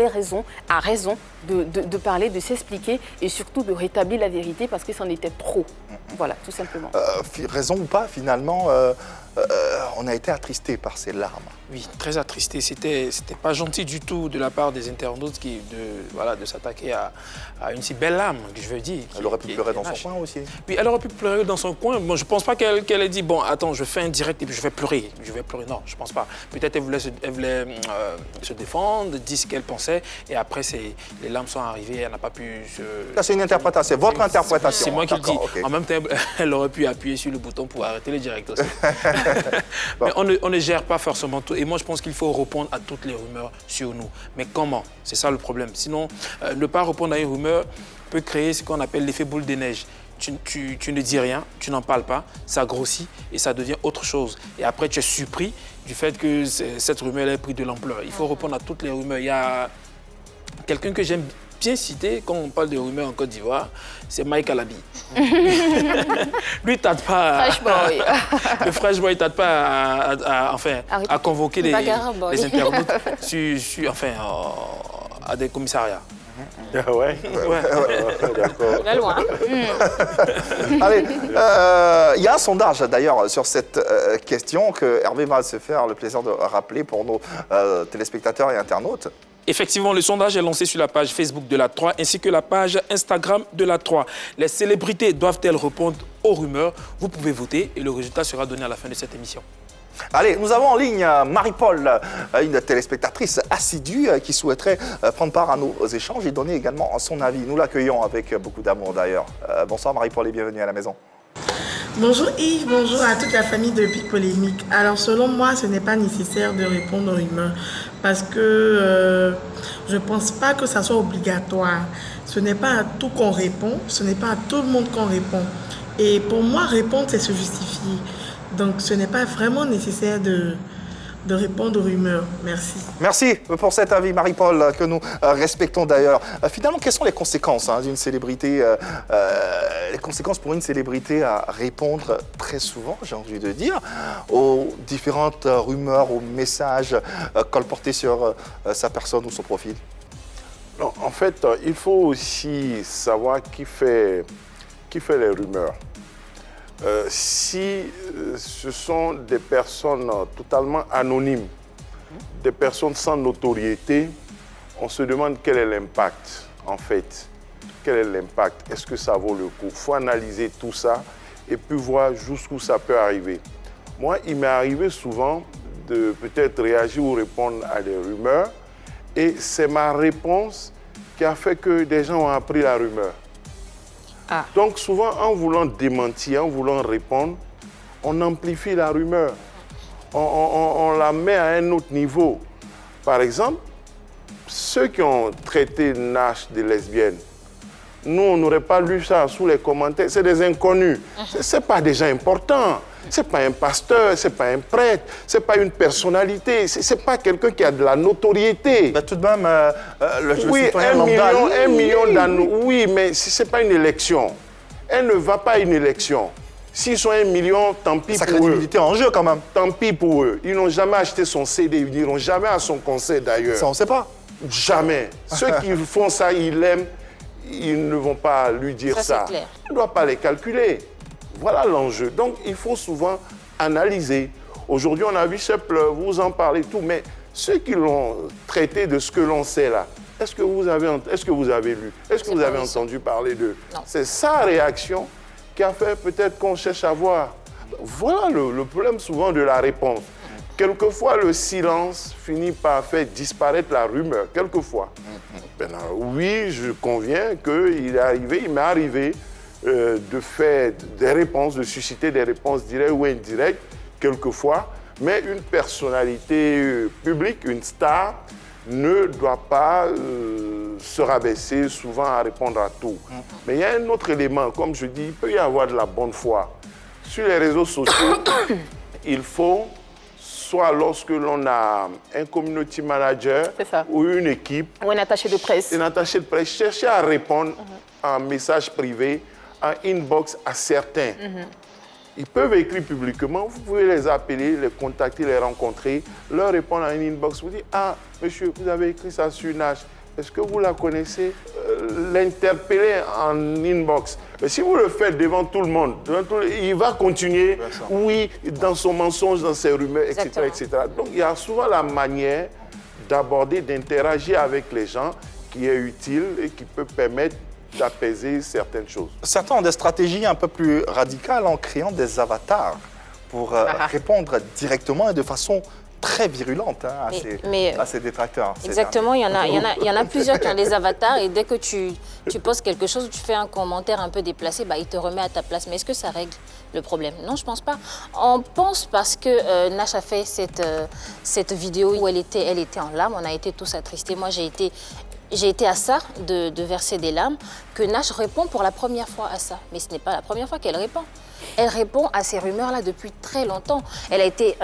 raison de parler, de s'expliquer et surtout de rétablir la vérité parce que c'en était trop. Voilà, tout simplement. Raison ou pas, finalement, on a été attristé par ces larmes. Oui, très attristé. C'était pas gentil du tout de la part des internautes de s'attaquer à une si belle âme, je veux dire. Elle aurait pu pleurer dans son coin aussi. Oui, elle aurait pu pleurer dans son coin. Bon, je pense pas qu'elle ait dit, bon, attends, je fais un direct et puis je vais pleurer. Non, je pense pas. Peut-être elle voulait se défendre, dire ce qu'elle pensait et après, les larmes sont arrivées, elle n'a pas pu se... Ça, c'est une interprétation, c'est votre interprétation. C'est moi qui le dis. Okay. En même temps, elle aurait pu appuyer sur le bouton pour arrêter le direct aussi. Mais on ne gère pas forcément tout. Et moi, je pense qu'il faut répondre à toutes les rumeurs sur nous. Mais comment? C'est ça le problème. Sinon, ne pas répondre à une rumeur peut créer ce qu'on appelle l'effet boule de neige. Tu ne dis rien, tu n'en parles pas, ça grossit et ça devient autre chose. Et après, tu es surpris du fait que cette rumeur ait pris de l'ampleur. Il faut répondre à toutes les rumeurs. Il y a quelqu'un que j'aime bien cité quand on parle de rumeurs en Côte d'Ivoire, c'est Mike Alabi. Lui, il tâte pas. Fresh boy. Le Fresh boy, il tâte pas à convoquer les internautes à des commissariats. Ouais. On est loin. Allez, il y a un sondage d'ailleurs sur cette question que Hervé va se faire le plaisir de rappeler pour nos téléspectateurs et internautes. Effectivement, le sondage est lancé sur la page Facebook de la 3 ainsi que la page Instagram de la 3. Les célébrités doivent-elles répondre aux rumeurs? Vous pouvez voter et le résultat sera donné à la fin de cette émission. Allez, nous avons en ligne Marie-Paul, une téléspectatrice assidue qui souhaiterait prendre part à nos échanges et donner également son avis. Nous l'accueillons avec beaucoup d'amour d'ailleurs. Bonsoir Marie-Paul et bienvenue à la maison. Bonjour Yves, bonjour à toute la famille de Pic Polémique. Alors selon moi, ce n'est pas nécessaire de répondre aux rumeurs parce que je ne pense pas que ça soit obligatoire. Ce n'est pas à tout qu'on répond, ce n'est pas à tout le monde qu'on répond. Et pour moi, répondre, c'est se justifier. Donc ce n'est pas vraiment nécessaire de répondre aux rumeurs. Merci. Merci pour cet avis, Marie-Paul, que nous respectons d'ailleurs. Finalement, quelles sont les conséquences d'une célébrité, les conséquences pour une célébrité à répondre très souvent, j'ai envie de dire, aux différentes rumeurs, aux messages colportés sur sa personne ou son profil? Non, en fait, il faut aussi savoir qui fait les rumeurs. Si ce sont des personnes totalement anonymes, des personnes sans notoriété, on se demande quel est l'impact, en fait. Quel est l'impact? Est-ce que ça vaut le coup? Il faut analyser tout ça et puis voir jusqu'où ça peut arriver. Moi, il m'est arrivé souvent de peut-être réagir ou répondre à des rumeurs et c'est ma réponse qui a fait que des gens ont appris la rumeur. Ah. Donc souvent, en voulant démentir, en voulant répondre, on amplifie la rumeur. On la met à un autre niveau. Par exemple, ceux qui ont traité Nash de lesbienne, nous, on n'aurait pas lu ça sous les commentaires. C'est des inconnus. Ce n'est pas des gens importants. Ce n'est pas un pasteur, ce n'est pas un prêtre, ce n'est pas une personnalité, ce n'est pas quelqu'un qui a de la notoriété. Tout de même, oui, un million d'années. Oui, mais ce n'est pas une élection. Elle ne va pas à une élection. S'ils sont 1 million, tant pis sa pour eux. crédibilité en jeu quand même. Tant pis pour eux. Ils n'ont jamais acheté son CD, ils n'iront jamais à son concert d'ailleurs. Ça, on ne sait pas. Jamais. Ceux qui font ça, ils l'aiment, ils ne vont pas lui dire ça. C'est clair. On ne doit pas les calculer. Voilà l'enjeu. Donc, il faut souvent analyser. Aujourd'hui, on a vu Seple, vous en parlez tout, mais ceux qui l'ont traité de ce que l'on sait là, est-ce que vous avez lu? Est-ce que vous avez entendu parler d'eux? C'est sa réaction qui a fait peut-être qu'on cherche à voir. Voilà le problème souvent de la réponse. Quelquefois, le silence finit par faire disparaître la rumeur. Quelquefois. Maintenant, oui, je conviens qu'il m'est arrivé de faire des réponses, de susciter des réponses directes ou indirectes, quelquefois. Mais une personnalité publique, une star, ne doit pas se rabaisser souvent à répondre à tout. Mais il y a un autre élément, comme je dis, il peut y avoir de la bonne foi. Sur les réseaux sociaux, il faut, soit lorsque l'on a un community manager ou une équipe, ou un attaché de presse, chercher à répondre en message privé, en inbox à certains. Ils peuvent écrire publiquement, vous pouvez les appeler, les contacter, les rencontrer, leur répondre à une inbox, vous dire « Ah, monsieur, vous avez écrit ça sur Nash, est-ce que vous la connaissez ?» L'interpeller en inbox. Mais si vous le faites devant tout le monde, il va continuer, oui, dans son mensonge, dans ses rumeurs, etc., etc. Donc, il y a souvent la manière d'aborder, d'interagir avec les gens qui est utile et qui peut permettre d'apaiser certaines choses. Certains ont des stratégies un peu plus radicales en créant des avatars pour répondre directement et de façon très virulente à ces détracteurs. Exactement, il y en a plusieurs qui ont des avatars et dès que tu postes quelque chose, tu fais un commentaire un peu déplacé, bah, il te remet à ta place. Mais est-ce que ça règle le problème? Non, je pense pas. On pense parce que Nash a fait cette vidéo où elle était en larmes, on a été tous attristés. Moi, j'ai été à ça de verser des larmes, que Nash répond pour la première fois à ça. Mais ce n'est pas la première fois qu'elle répond. Elle répond à ces rumeurs-là depuis très longtemps. Elle a été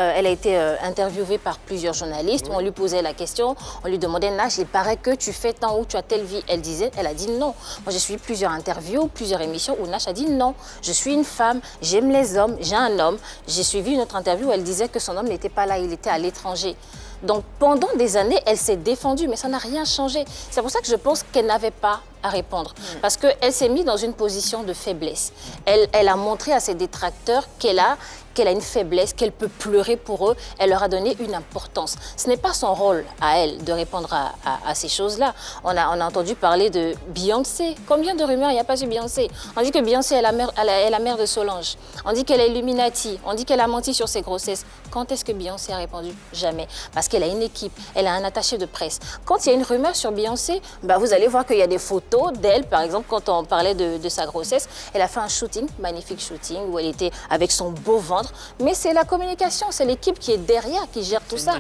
interviewée par plusieurs journalistes. On lui posait la question, on lui demandait, Nash, il paraît que tu fais tant ou tu as telle vie. Elle a dit non. Moi, j'ai suivi plusieurs interviews, plusieurs émissions où Nash a dit non. Je suis une femme, j'aime les hommes, j'ai un homme. J'ai suivi une autre interview où elle disait que son homme n'était pas là, il était à l'étranger. Donc, pendant des années, elle s'est défendue, mais ça n'a rien changé. C'est pour ça que je pense qu'elle n'avait pas à répondre. Parce qu'elle s'est mise dans une position de faiblesse. Elle a montré à ses détracteurs qu'elle a une faiblesse, qu'elle peut pleurer pour eux. Elle leur a donné une importance. Ce n'est pas son rôle à elle de répondre à ces choses-là. On a entendu parler de Beyoncé. Combien de rumeurs il n'y a pas sur Beyoncé? On dit que Beyoncé est la mère de Solange. On dit qu'elle est Illuminati. On dit qu'elle a menti sur ses grossesses. Quand est-ce que Beyoncé a répondu? Jamais. Parce qu'elle a une équipe, elle a un attaché de presse. Quand il y a une rumeur sur Beyoncé, bah vous allez voir qu'il y a des photos d'elle. Par exemple, quand on parlait de sa grossesse, elle a fait un shooting, magnifique shooting, où elle était avec son beau ventre. Mais c'est la communication, c'est l'équipe qui est derrière, qui gère tout ça.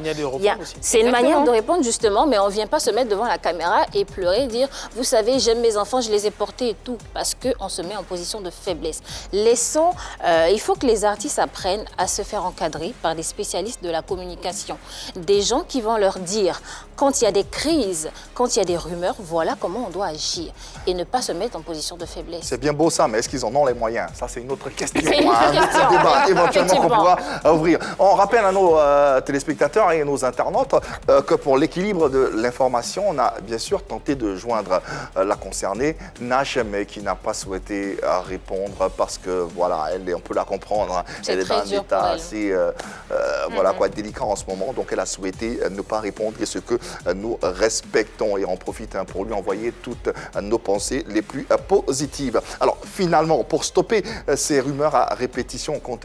C'est une manière de répondre, justement, mais on ne vient pas se mettre devant la caméra et pleurer, dire « Vous savez, j'aime mes enfants, je les ai portés et tout », parce qu'on se met en position de faiblesse. Il faut que les artistes apprennent à se faire encadrer par des spécialistes de la communication. Des gens qui vont leur dire, quand il y a des crises, quand il y a des rumeurs, voilà comment on doit agir et ne pas se mettre en position de faiblesse. C'est bien beau ça, mais est-ce qu'ils en ont les moyens? Ça, c'est une autre question. C'est une autre question. Débat éventuellement qu'on pourra ouvrir. On rappelle à nos téléspectateurs et nos internautes que pour l'équilibre de l'information, on a bien sûr tenté de joindre la concernée, Nash, mais qui n'a pas souhaité répondre parce que, voilà, on peut la comprendre. Hein. Elle est dans un état assez délicat en ce moment, donc elle a souhaité ne pas répondre, et ce que nous respectons, et on profite pour lui envoyer toutes nos pensées les plus positives. Alors finalement, pour stopper ces rumeurs à répétition quand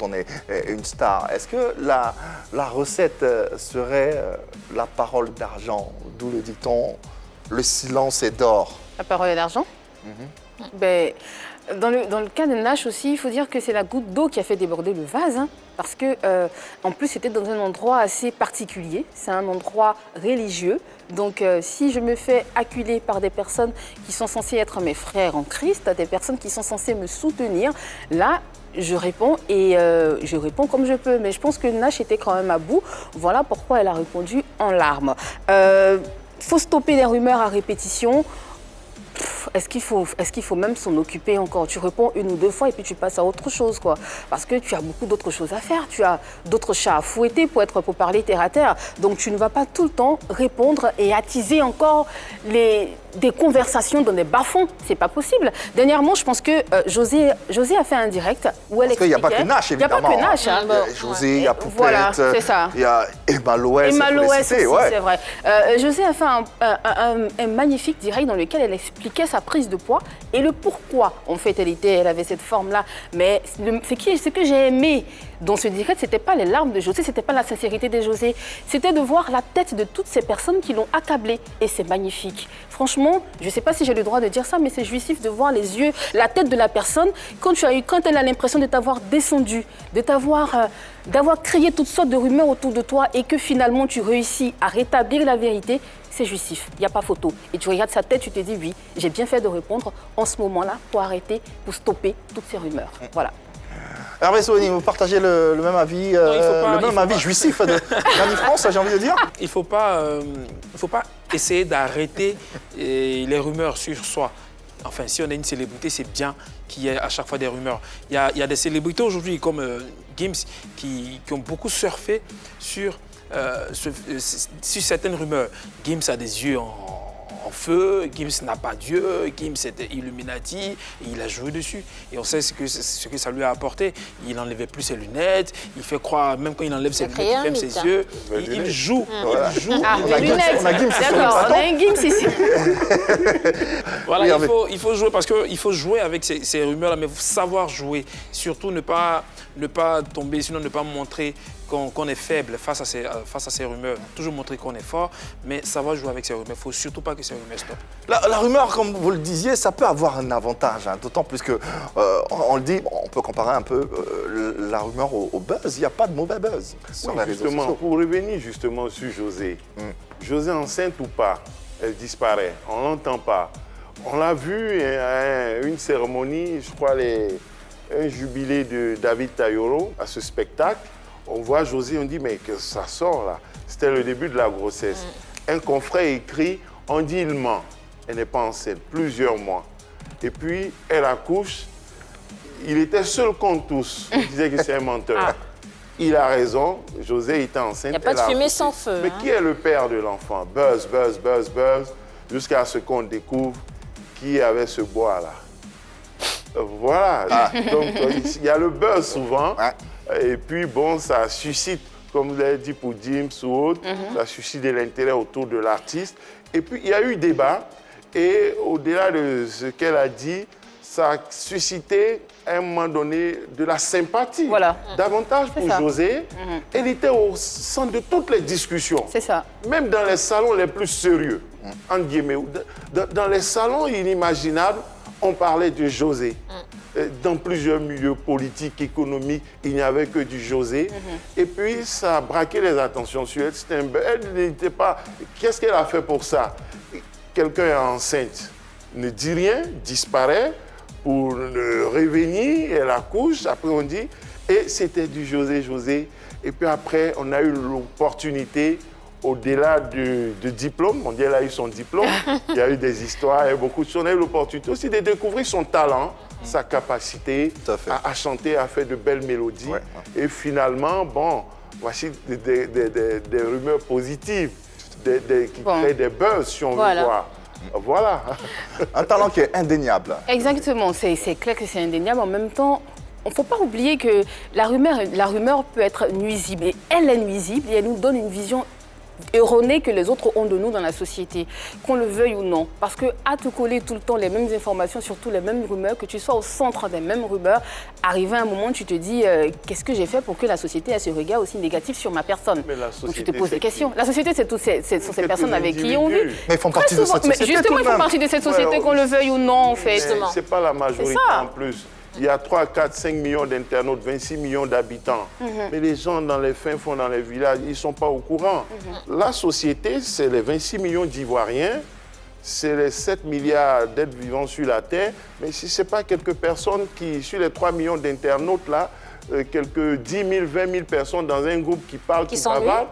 on est une star, est-ce que la recette serait la parole d'argent, d'où le dicton « le silence est d'or ». La parole est d'argent. Ben, dans le cas de Nash aussi, il faut dire que c'est la goutte d'eau qui a fait déborder le vase, hein, parce que en plus c'était dans un endroit assez particulier, c'est un endroit religieux. Donc si je me fais acculer par des personnes qui sont censées être mes frères en Christ, des personnes qui sont censées me soutenir, là je réponds et je réponds comme je peux. Mais je pense que Nash était quand même à bout. Voilà pourquoi elle a répondu en larmes. Faut stopper les rumeurs à répétition. Est-ce qu'il faut même s'en occuper encore? Tu réponds une ou deux fois et puis tu passes à autre chose, quoi. Parce que tu as beaucoup d'autres choses à faire. Tu as d'autres chats à fouetter pour parler terre à terre. Donc tu ne vas pas tout le temps répondre et attiser encore les des conversations dans des bas-fonds. C'est pas possible. Dernièrement, je pense que José a fait un direct où elle expliquait... Parce qu'il n'y a pas que Nash, évidemment. Il n'y a pas que Nash. Hein. Il y a José, il y a Poupette, voilà, c'est ça. il y a Emma Loès. Emma Loès aussi, ouais. c'est vrai. José a fait un magnifique direct dans lequel elle expliquait sa prise de poids et le pourquoi, en fait, elle avait cette forme-là. Mais ce que j'ai aimé dans ce direct, c'était pas les larmes de José, c'était pas la sincérité de José, c'était de voir la tête de toutes ces personnes qui l'ont accablée. Et c'est magnifique. Franchement, je ne sais pas si j'ai le droit de dire ça, mais c'est jouissif de voir les yeux, la tête de la personne quand elle a l'impression de t'avoir descendu, d'avoir créé toutes sortes de rumeurs autour de toi et que finalement tu réussis à rétablir la vérité. C'est jouissif, il n'y a pas photo. Et tu regardes sa tête, tu te dis oui, j'ai bien fait de répondre en ce moment-là pour arrêter, pour stopper toutes ces rumeurs. Voilà. Hervé Souheni, vous partagez le même avis, jouissif de Gianni France, j'ai envie de dire. Il ne faut pas essayer d'arrêter les rumeurs sur soi. Enfin, si on est une célébrité, c'est bien qu'il y ait à chaque fois des rumeurs. Il y a des célébrités aujourd'hui comme Gims qui ont beaucoup surfé sur certaines rumeurs. Gims a des yeux en feu, Gims n'a pas Dieu, Gims était Illuminati, et il a joué dessus. Et on sait ce que ça lui a apporté. Il n'enlevait plus ses lunettes, il fait croire, même quand il enlève ses lunettes, il ferme ses yeux, il joue. Voilà. Il joue. Ah, les lunettes, d'accord, on a un Gims ici. Voilà, il faut jouer, parce qu'il faut jouer avec ces rumeurs-là, mais il faut savoir jouer. Surtout ne pas tomber, sinon ne pas montrer qu'on est faible face à ces rumeurs. Toujours montrer qu'on est fort, mais savoir jouer avec ces rumeurs. Il ne faut surtout pas que ces rumeurs stoppent. La rumeur, comme vous le disiez, ça peut avoir un avantage, hein, d'autant plus que, on le dit, on peut comparer un peu la rumeur au buzz. Il n'y a pas de mauvais buzz sur les réseaux sociaux. Pour revenir justement sur José, José enceinte ou pas, elle disparaît, on ne l'entend pas. On l'a vu à une cérémonie, je crois, un jubilé de David Tayoro à ce spectacle. On voit José, on dit, mais que ça sort là. C'était le début de la grossesse. Un confrère écrit, on dit il ment. Elle n'est pas enceinte, plusieurs mois. Et puis, elle accouche. Il était seul contre tous. On disait que c'est un menteur. Il a raison, José était enceinte. Il n'y a pas de fumée sans feu. Mais qui est le père de l'enfant? Buzz, buzz, buzz, buzz, jusqu'à ce qu'on découvre qui avait ce bois-là. Voilà. Donc, il y a le buzz souvent. Et puis, bon, ça suscite, comme vous l'avez dit pour Gims ou autre, ça suscite de l'intérêt autour de l'artiste. Et puis, il y a eu débat. Et au-delà de ce qu'elle a dit, ça a suscité, à un moment donné, de la sympathie. Voilà. Davantage pour José. Elle était au centre de toutes les discussions. C'est ça. Même dans les salons les plus sérieux, entre guillemets. Dans les salons inimaginables, on parlait de José. Dans plusieurs milieux politiques, économiques, il n'y avait que du José. Et puis, ça a braqué les attentions sur elle. Elle n'était pas... Qu'est-ce qu'elle a fait pour ça? Quelqu'un est enceinte, ne dit rien, disparaît, pour revenir, elle accouche, après on dit... Et c'était du José. Et puis après, on a eu l'opportunité, au-delà du diplôme, on dit qu'elle a eu son diplôme, il y a eu des histoires, il y a eu beaucoup de choses, on a eu l'opportunité aussi de découvrir son talent, sa capacité à chanter, à faire de belles mélodies. Et finalement, bon, voici des rumeurs positives, qui créent des buzz, si on veut voir. Voilà. Un talent qui est indéniable. Exactement, c'est clair que c'est indéniable. En même temps, il ne faut pas oublier que la rumeur peut être nuisible. Et elle est nuisible et elle nous donne une vision erronée que les autres ont de nous dans la société, qu'on le veuille ou non. Parce que à te coller tout le temps les mêmes informations, surtout les mêmes rumeurs, que tu sois au centre des mêmes rumeurs, arrivé à un moment, tu te dis qu'est-ce que j'ai fait pour que la société ait ce regard aussi négatif sur ma personne? Donc tu te poses des questions. La société, ce sont ces personnes avec qui on vit. Mais ils font partie de cette société. Justement, ils font partie de cette société, qu'on le veuille ou non, en fait. C'est pas la majorité en plus. Il y a 3, 4, 5 millions d'internautes, 26 millions d'habitants. Mais les gens dans les fins fonds, dans les villages, ils ne sont pas au courant. La société, c'est les 26 millions d'Ivoiriens, c'est les 7 milliards d'êtres vivants sur la Terre. Mais si ce n'est pas quelques personnes qui, sur les 3 millions d'internautes, là, quelques 10 000, 20 000 personnes dans un groupe qui parlent, qui bavarent,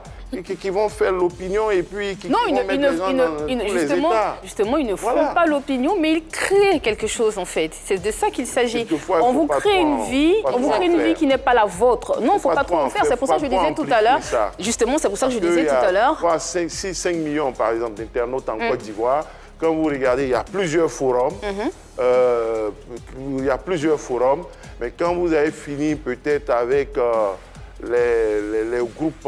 qui vont faire l'opinion et puis qui vont mettre les gens dans tous les états. Justement, ils ne font pas l'opinion, mais ils créent quelque chose, en fait. C'est de ça qu'il s'agit. On vous crée une vie, qui n'est pas la vôtre. Non, il ne faut pas trop en faire. C'est pour ça que je disais tout à l'heure. Justement, c'est pour ça que je disais tout à l'heure. 5 millions, par exemple, d'internautes en Côte d'Ivoire. quand vous regardez, il y a plusieurs forums. Il y a plusieurs forums. Mais quand vous avez fini peut-être avec les groupes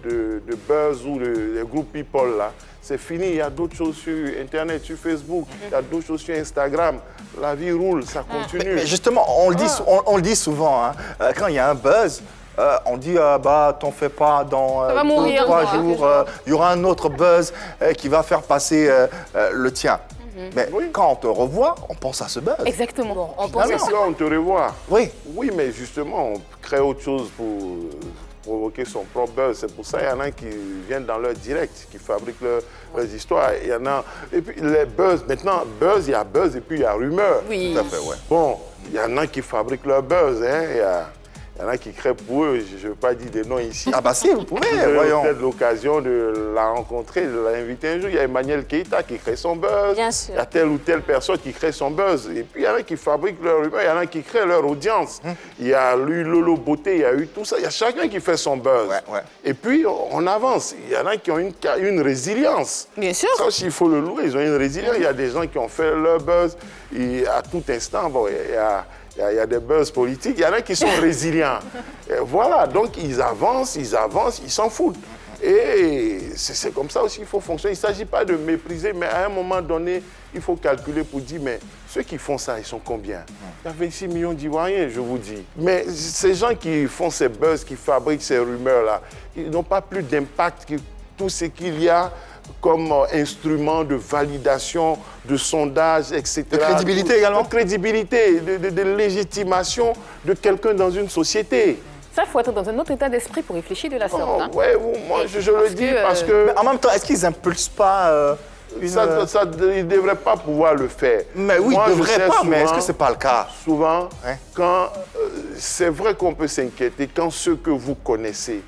de buzz ou les groupes people, là, c'est fini. Il y a d'autres choses sur Internet, sur Facebook. Il y a d'autres choses sur Instagram. La vie roule, ça continue. Mais justement, on le dit souvent, hein, quand il y a un buzz, on dit, bah, t'en fais pas, dans Ça va 2 mourir, ou 3 quoi. jours, il y aura un autre buzz qui va faire passer le tien. Mais quand on te revoit, on pense à ce buzz. Exactement. Bon, on pense Mais à ça. là, on te revoit. Oui. Oui, mais justement, on crée autre chose pour provoquer son propre buzz. C'est pour ça qu'il y en a qui viennent dans leur direct, qui fabriquent leurs histoires. Il y en a... Et puis les buzz, maintenant, buzz, il y a buzz et puis il y a rumeur. Oui. Tout à fait, ouais. Bon, il y en a qui fabriquent leur buzz, hein. Il y en a qui créent pour eux, je ne veux pas dire des noms ici. Ah bah si, vous pouvez, Vous avez voyons. peut-être l'occasion de la rencontrer, de l'inviter un jour. Il y a Emmanuel Keïta qui crée son buzz. Bien sûr. Il y a telle ou telle personne qui crée son buzz. Et puis il y en a qui fabriquent leur rumeur, il y en a qui créent leur audience. Il y a eu Lolo Beauté, il y a eu tout ça. Il y a chacun qui fait son buzz. Ouais. Et puis on avance. Il y en a qui ont une résilience. Bien sûr. Ça aussi, il faut le louer. Ils ont une résilience. Il y a des gens qui ont fait leur buzz. Et à tout instant, bon, il y a des buzz politiques, il y en a qui sont résilients. Et voilà, donc ils avancent, ils s'en foutent. Et c'est comme ça aussi qu'il faut fonctionner. Il ne s'agit pas de mépriser, mais à un moment donné, il faut calculer pour dire, mais ceux qui font ça, ils sont combien? Il y a 26 millions d'Ivoiriens, je vous dis. Mais ces gens qui font ces buzz, qui fabriquent ces rumeurs-là, ils n'ont pas plus d'impact que tout ce qu'il y a comme instrument de validation, de sondage, etc. De crédibilité également. De crédibilité, de légitimation de quelqu'un dans une société. Ça, il faut être dans un autre état d'esprit pour réfléchir de la sorte. Oh, hein. ouais, moi, je le dis parce que Mais en même temps, est-ce qu'ils impulsent pas une... ils ne devraient pas pouvoir le faire. Mais oui, Moi, ils je devraient sais pas, mais est-ce souvent- que c'est pas le cas? Souvent, Ouais. quand c'est vrai qu'on peut s'inquiéter, quand ceux que vous connaissez,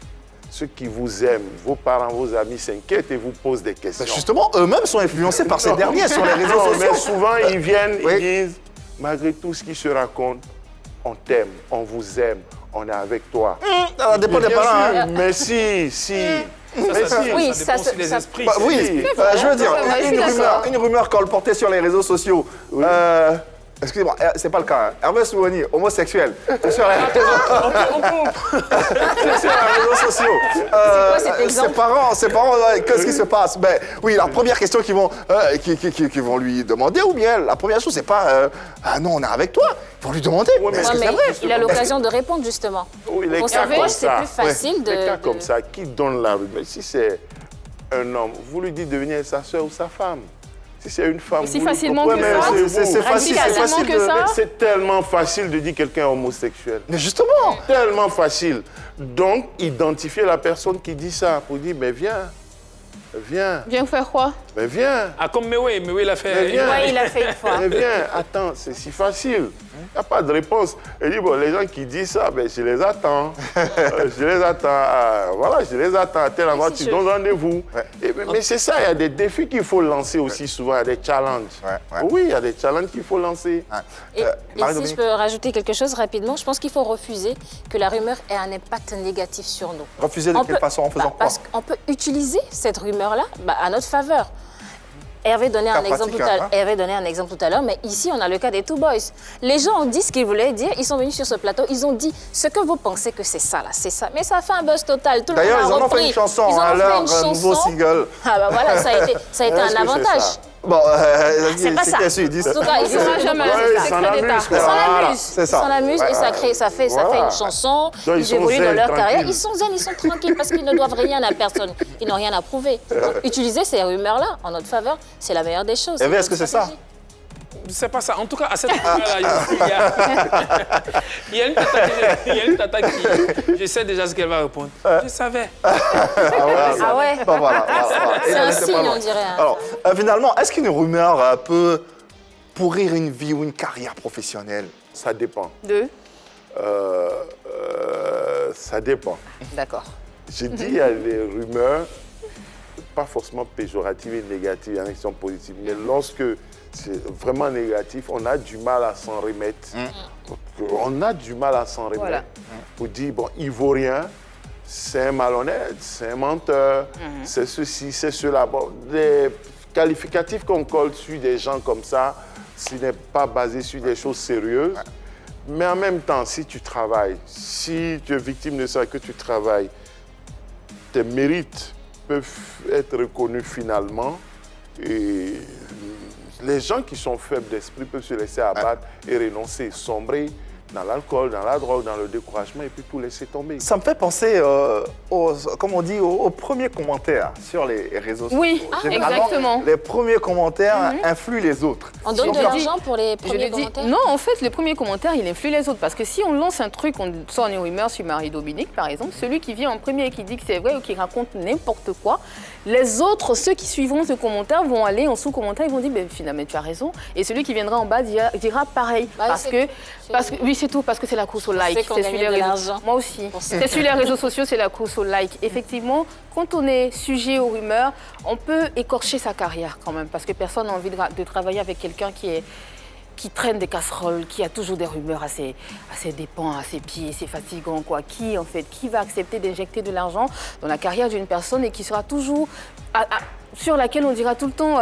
ceux qui vous aiment, vos parents, vos amis s'inquiètent et vous posent des questions. Justement, eux-mêmes sont influencés par ces Non. derniers sur les réseaux Non, sociaux. mais souvent, ils viennent, Oui. ils disent, malgré tout ce qui se raconte, on t'aime, on vous aime, on est avec toi. Ça dépend des Bien parents. sûr, Hein. mais si. Mais Ça si. Oui, dépend ça- aussi des ça- esprits. Bah, oui, je veux dire, Ouais, je suis d'accord. une rumeur colportée sur les réseaux sociaux. Excusez-moi, c'est pas le cas. Hein. Hervé Souani, homosexuel, sur les réseaux sociaux. quoi cet exemple Ses parents, qu'est-ce qui se passe? Ben, oui, la première question qu'ils vont, qu'ils vont lui demander, ou bien la première chose, c'est pas ah non, on est avec toi. Ils vont lui demander. Ouais, mais est-ce Ouais, que mais c'est vrai? il a l'occasion de répondre justement. Oui, les Pour cas sa comme poche, c'est ça. plus facile de... Les cas comme de- ça, qui donne la rumeur? Si c'est un homme, vous lui dites de devenir sa soeur ou sa femme. Si c'est une femme, Aussi vous lui facilement comprenez, que ça mais C'est facile, c'est Radicalement facile que ça. Mais c'est tellement facile de dire quelqu'un est homosexuel. Mais justement. Tellement facile. Donc, identifier la personne qui dit ça pour dire, mais viens, Viens faire quoi? mais viens. Ah, comme Mewe l'a fait. Mais viens. Ouais, il a fait une fois. Mais viens, attends, c'est si facile. Il n'y a pas de réponse. Et dit, bon, les gens qui disent ça, ben, je les attends. Je les attends. Voilà, je les attends à tel endroit, tu donnes rendez-vous. Mais c'est ça, il y a des défis qu'il faut lancer aussi souvent, il y a des challenges. Ouais. Oui, il y a des challenges qu'il faut lancer. Et si Marie-Dominique. je peux rajouter quelque chose rapidement, je pense qu'il faut refuser que la rumeur ait un impact négatif sur nous. Refuser de quelle façon? En faisant quoi? Parce qu'on peut utiliser cette rumeur-là à notre faveur. Hervé donnait Cas un exemple pratique, tout à hein. l'heure. Hervé donnait un exemple tout à l'heure, mais ici on a le cas des Two Boys. Les gens ont dit ce qu'ils voulaient dire, ils sont venus sur ce plateau, ils ont dit ce que vous pensez que c'est ça là, c'est ça. Mais ça a fait un buzz total. Tout le D'ailleurs, monde ils a en ont repris. fait une chanson, Ils en ont hein, fait leur une chanson. nouveau single. Ah bah voilà, ça a été Est-ce un que c'est avantage. ça? Bon, C'est pas ça. qu'est-ce qu'ils disent? En tout cas, ils Ça va jamais. Ouais, C'est ça secret l'amuse, d'État. quoi. Ils s'en Voilà. amusent. C'est ça. Ils s'en amusent et ça fait Voilà. une chanson. Donc, ils Ils sont évoluent dans zen, leur carrière. tranquilles. Ils sont zen, ils sont tranquilles parce qu'ils ne doivent rien à personne. Ils n'ont rien à prouver. Donc, utiliser ces rumeurs-là en notre faveur, c'est la meilleure des choses. Hervé, est-ce que c'est ça? C'est pas ça. En tout cas, à cette époque-là, il y a une tata qui... Je sais déjà ce qu'elle va répondre. Je savais. Ah ouais. Bon, voilà. C'est un Elle était signe, pas loin. on dirait. hein. Alors, finalement, est-ce qu'une rumeur peut pourrir une vie ou une carrière professionnelle? Ça dépend. Deux. Ça dépend. D'accord. J'ai dit, il y a des rumeurs, pas forcément péjoratives et négatives, il y en a qui sont positives. Mais lorsque c'est vraiment négatif, on a du mal à s'en remettre. On a du mal à s'en remettre. Voilà. Pour dire, bon, Ivoirien, c'est un malhonnête, c'est un menteur, c'est ceci, c'est cela. Bon, qualificatif qu'on colle sur des gens comme ça, ce n'est pas basé sur des choses sérieuses. Mais en même temps, si tu travailles, si tu es victime de ça, que tu travailles, tes mérites peuvent être reconnus finalement. Et les gens qui sont faibles d'esprit peuvent se laisser abattre et renoncer, sombrer dans l'alcool, dans la drogue, dans le découragement et puis tout laisser tomber. Ça me fait penser, comme on dit, aux premiers commentaires sur les réseaux sociaux. Oui, Généralement, exactement. Les premiers commentaires influent les autres. On donne de l'argent pour les Je premiers l'ai dit. commentaires? Non, en fait, les premiers commentaires, il influe les autres. Parce que si on lance un truc, on sort une rumeur sur Marie-Dominique, par exemple, celui qui vient en premier et qui dit que c'est vrai ou qui raconte n'importe quoi, les autres, ceux qui suivront ce commentaire, vont aller en sous-commentaire, ils vont dire, ben, finalement, tu as raison. Et celui qui viendra en bas dira pareil. Bah, parce que, oui, c'est tout, parce que c'est la course au like. qu'on gagne de l'argent. Moi aussi. C'est sur les réseaux sociaux, c'est la course au like. Effectivement, quand on est sujet aux rumeurs, on peut écorcher sa carrière quand même, parce que personne n'a envie de travailler avec quelqu'un qui traîne des casseroles, qui a toujours des rumeurs à ses dépens, à ses pieds, c'est fatigant, quoi. Qui va accepter d'injecter de l'argent dans la carrière d'une personne et qui sera toujours sur laquelle on dira tout le temps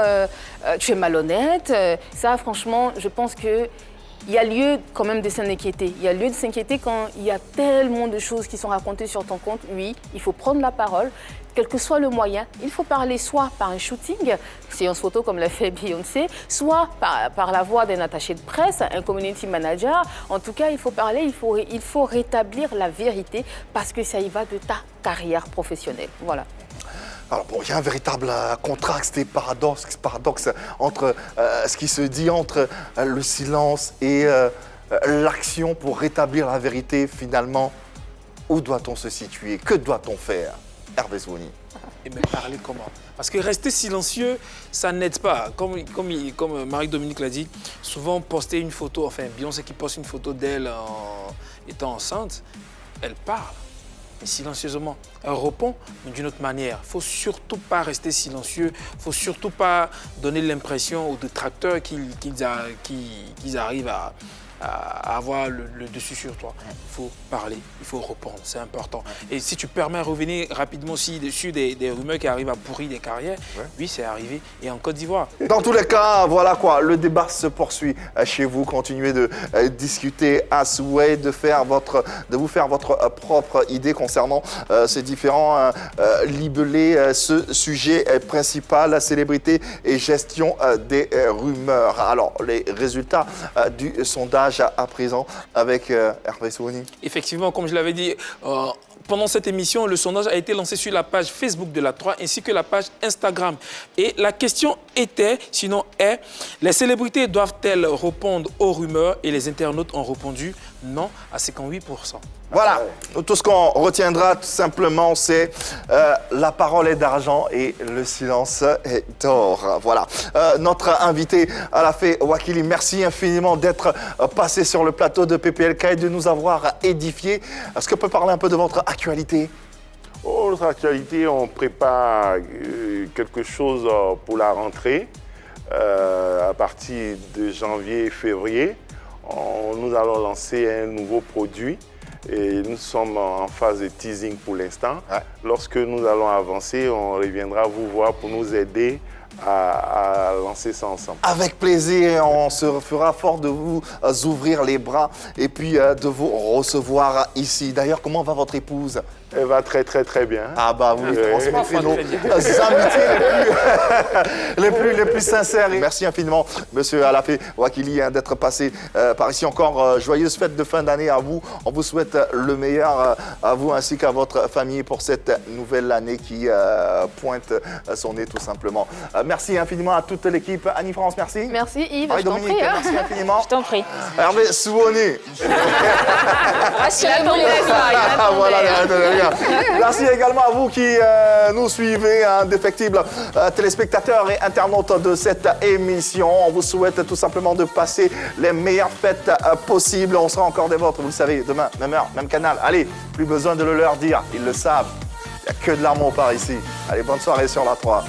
tu es malhonnête. Ça, franchement, je pense que il y a lieu quand même de s'inquiéter. Il y a lieu de s'inquiéter quand il y a tellement de choses qui sont racontées sur ton compte. Oui, il faut prendre la parole, quel que soit le moyen. Il faut parler soit par un shooting, séance photo comme l'a fait Beyoncé, soit par la voix d'un attaché de presse, un community manager. En tout cas, il faut parler, il faut rétablir la vérité parce que ça y va de ta carrière professionnelle. Voilà. Alors bon, il y a un véritable contraste et paradoxe entre ce qui se dit entre le silence et l'action pour rétablir la vérité. Finalement, où doit-on se situer? Que doit-on faire? Hervé Zwouni. Et mais parler comment? Parce que rester silencieux, ça n'aide pas. Comme Marie-Dominique l'a dit, souvent poster une photo, enfin Beyoncé qui poste une photo d'elle en étant enceinte, elle parle. Silencieusement. Elle répond, mais d'une autre manière. Il ne faut surtout pas rester silencieux. Il ne faut surtout pas donner l'impression aux détracteurs qu'ils arrivent à avoir le dessus sur toi. Il faut parler, il faut répondre, c'est important. Et si tu permets de revenir rapidement aussi dessus des rumeurs qui arrivent à pourrir des carrières, oui, c'est arrivé, et en Côte d'Ivoire. Dans tous les cas, voilà quoi, le débat se poursuit chez vous. Continuez de discuter à souhait, de vous faire votre propre idée concernant ces différents libellés. Ce sujet principal, la célébrité et gestion des rumeurs. Alors, les résultats du sondage à présent avec Hervé Zwouni. Effectivement, comme je l'avais dit, pendant cette émission, le sondage a été lancé sur la page Facebook de la 3 ainsi que la page Instagram. Et la question était, sinon est, les célébrités doivent-elles répondre aux rumeurs? Et les internautes ont répondu non à 58%. Voilà, tout ce qu'on retiendra tout simplement, c'est la parole est d'argent et le silence est d'or. Voilà, notre invité Alafé Wakili, merci infiniment d'être passé sur le plateau de PPLK et de nous avoir édifié. Est-ce qu'on peut parler un peu de votre actualité? Oh, notre actualité, on prépare quelque chose pour la rentrée. À partir de janvier et février, nous allons lancer un nouveau produit. Et nous sommes en phase de teasing pour l'instant. Lorsque nous allons avancer, on reviendra vous voir pour nous aider à lancer ça ensemble. Avec plaisir, on se fera fort de vous ouvrir les bras et puis de vous recevoir ici. D'ailleurs, comment va votre épouse? Elle va très bien. Ah bah vous transmettez nos amitiés les plus sincères. Merci infiniment, monsieur Alafé Wakili, d'être passé par ici. Encore joyeuses fêtes de fin d'année à vous. On vous souhaite le meilleur à vous ainsi qu'à votre famille pour cette nouvelle année qui pointe son nez tout simplement. Merci infiniment à toute l'équipe. Annie-France, merci. Merci Yves, je t'en prie. Merci infiniment. Je t'en prie. Hervé Zwouni. Merci également à vous qui nous suivez, indéfectibles téléspectateurs et internautes de cette émission. On vous souhaite tout simplement de passer les meilleures fêtes possibles. On sera encore des vôtres, vous le savez, demain, même heure, même canal. Allez, plus besoin de le leur dire, ils le savent. Il n'y a que de l'amour par ici. Allez, bonne soirée sur la 3.